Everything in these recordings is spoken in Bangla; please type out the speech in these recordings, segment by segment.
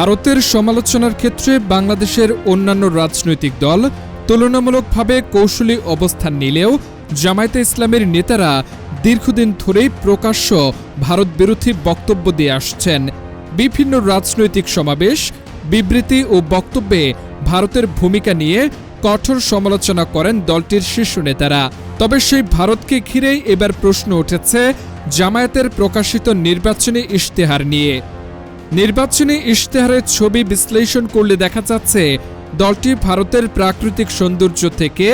ভারতের সমালোচনার ক্ষেত্রে বাংলাদেশের অন্যান্য রাজনৈতিক দল তুলনামূলকভাবে কৌশলী অবস্থান নিলেও জামায়াতে ইসলামের নেতারা দীর্ঘদিন ধরেই প্রকাশ্য ভারত বিরোধী বক্তব্য দিয়ে আসছেন। বিভিন্ন রাজনৈতিক সমাবেশ, বিবৃতি ও বক্তব্যে ভারতের ভূমিকা নিয়ে কঠোর সমালোচনা করেন দলটির শীর্ষ নেতারা। তবে সেই ভারতকে ঘিরেই এবার প্রশ্ন উঠেছে জামায়াতের প্রকাশিত নির্বাচনী ইশতেহার নিয়ে। নির্বাচনী ইশতেহারের ছবি বিশ্লেষণ করলে দেখা যাচ্ছে দলটি ভারতের প্রাকৃতিক সৌন্দর্য থেকে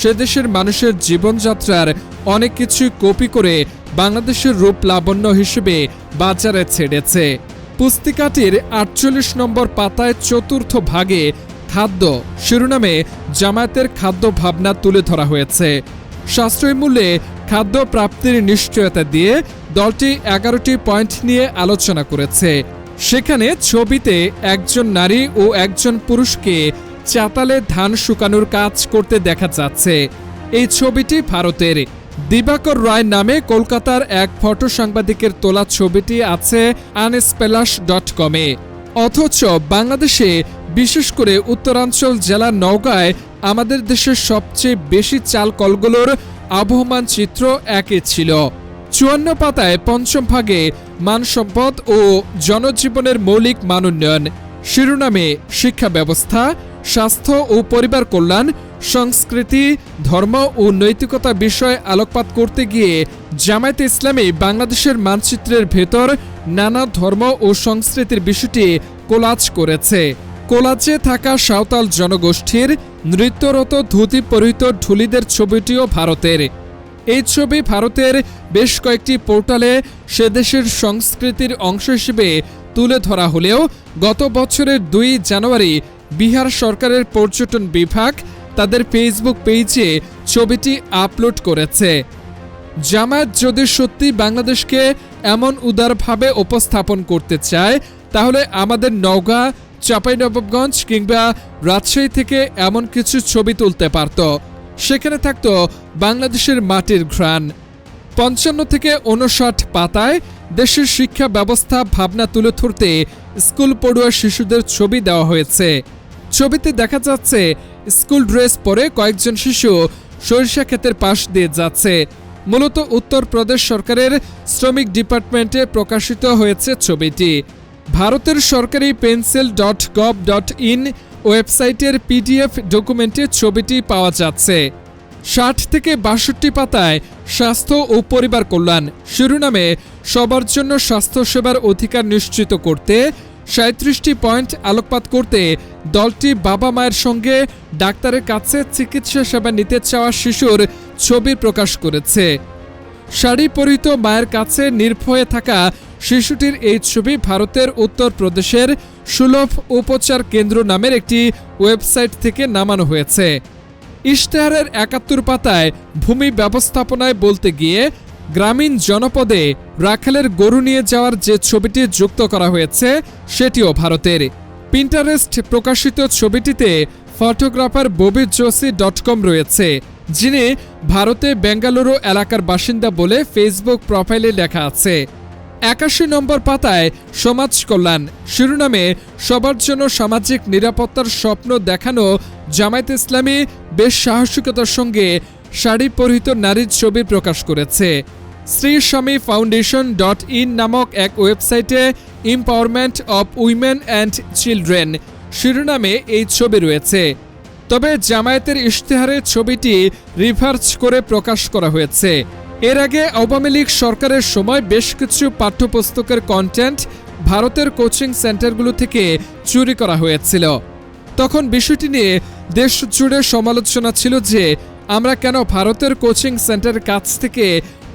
সে দেশের মানুষের জীবনযাত্রার অনেক কিছু কপি করে বাংলাদেশের রূপ লাবণ্য হিসেবে বাজারে ছেড়েছে। পুস্তিকাটির ৪৮ নম্বর পাতায় চতুর্থ ভাগে খাদ্য শিরোনামে জামায়াতের খাদ্য ভাবনা তুলে ধরা হয়েছে। সাশ্রয়ী মূল্যে খাদ্য প্রাপ্তির নিশ্চয়তা দিয়ে দলটি ১১টি পয়েন্ট নিয়ে আলোচনা করেছে। সেখানে ছবিতে একজন নারী ও একজন পুরুষকে চাতালে ধান শুকানোর কাজ করতে দেখা যাচ্ছে। এই ছবিটি ভারতের। দিবাকর রায় নামে কলকাতার এক ফটো সাংবাদিকের তোলা ছবিটি আছে unsplash.com-এ। অথচ বাংলাদেশে, বিশেষ করে উত্তরাঞ্চল জেলা নওগাঁয় আমাদের দেশের সবচেয়ে বেশি চাল কলগুলোর আবহমান চিত্র একই ছিল। ৫৪ পাতায় পঞ্চম ভাগে মানসম্পদ ও জনজীবনের মৌলিক মানোন্নয়ন শিরোনামে শিক্ষা ব্যবস্থা, স্বাস্থ্য ও পরিবার কল্যাণ, সংস্কৃতি, ধর্ম ও নৈতিকতা বিষয়ে আলোকপাত করতে গিয়ে জামায়াতে ইসলামী বাংলাদেশের মানচিত্রের ভেতর নানা ধর্ম ও সংস্কৃতির বিষয়টি কোলাজ করেছে। কোলাজে থাকা সাঁওতাল জনগোষ্ঠীর নৃত্যরত ধুতি পরিহিত ঢুলিদের ছবিটিও ভারতের। এই ছবি ভারতের বেশ কয়েকটি পোর্টালে সে দেশের সংস্কৃতির অংশ হিসেবে তুলে ধরা হলেও গত বছরের ২ জানুয়ারি বিহার সরকারের পর্যটন বিভাগ তাদের ফেসবুক পেজে ছবিটি আপলোড করেছে। জামায়াত যদি সত্যি বাংলাদেশকে এমন উদারভাবে উপস্থাপন করতে চায়, তাহলে আমাদের নওগাঁ, চাঁপাইনবাবগঞ্জ কিংবা রাজশাহী থেকে এমন কিছু ছবি তুলতে পারত। সেখানে থাকত বাংলাদেশের মাটির ঘ্রাণ। ৫৫ থেকে ৫৯ পাতায় দেশের শিক্ষা ব্যবস্থা ভাবনা তুলে ধরতে স্কুল পড়ুয়া শিশুদের ছবি দেওয়া হয়েছে। ছবিতে দেখা যাচ্ছে স্কুল ড্রেস পরে কয়েকজন শিশু সরিষা ক্ষেতের পাশ দিয়ে যাচ্ছে। মূলত উত্তরপ্রদেশ সরকারের শ্রমিক ডিপার্টমেন্টে প্রকাশিত হয়েছে ছবিটি। ভারতের সরকারি pencil.gov.in ওয়েবসাইটের PDF ডকুমেন্টে ছবিটি পাওয়া যাচ্ছে। ৬০ থেকে ৬২ পাতায় স্বাস্থ্য ও পরিবার কল্যাণ শিরোনামে সবার জন্য স্বাস্থ্যসেবার অধিকার নিশ্চিত করতে ৩৭টি পয়েন্ট আলোকপাত করতে দলটি বাবা মায়ের সঙ্গে ডাক্তারের কাছে চিকিৎসা সেবা নিতে চাওয়া শিশুর ছবি প্রকাশ করেছে। শাড়ি পরিহিত মায়ের কাছে নির্ভয়ে থাকা শিশুটির এই ছবি ভারতের উত্তরপ্রদেশের সুলভ উপচার কেন্দ্র নামের একটি ওয়েবসাইট থেকে নামানো হয়েছে। ইশতেহারের ৭১ পাতায় ভূমি ব্যবস্থাপনায় বলতে গিয়ে গ্রামীণ জনপদে রাখালের গরু নিয়ে যাওয়ার যে ছবিটি যুক্ত করা হয়েছে সেটিও ভারতের। পিন্টারেস্ট প্রকাশিত ছবিটিতে ফটোগ্রাফার bobbyjoshi.com রয়েছে, যিনি ভারতে বেঙ্গালুরু এলাকার বাসিন্দা বলে ফেসবুক প্রোফাইলে লেখা আছে। ৮১ নম্বর পাতায় সমাজ কল্যাণ শিরোনামে সবার জন্য সামাজিক নিরাপত্তার স্বপ্ন দেখানো জামায়াতে ইসলামী বেশ সাহসিকতার সঙ্গে শাড়ি পরিহিত নারীর ছবি প্রকাশ করেছে। শ্রী স্বামী ফাউন্ডেশন.in নামক এক ওয়েবসাইটে empowerment of women and children শিরোনামে এই ছবি রয়েছে। তবে জামায়াতের ইশতেহারের ছবিটি রিভার্স করে প্রকাশ করা হয়েছে। এর আগে আওয়ামী লীগ সরকারের সময় বেশ কিছু পাঠ্যপুস্তকের কন্টেন্ট ভারতের কোচিং সেন্টারগুলো থেকে চুরি করা হয়েছিল। তখন বিষয়টি নিয়ে দেশ জুড়ে সমালোচনা ছিল যে আমরা কেন ভারতের কোচিং সেন্টারের কাছ থেকে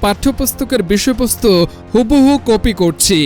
পাঠ্যপুস্তকের বিষয়বস্তু হুবহু কপি করছি।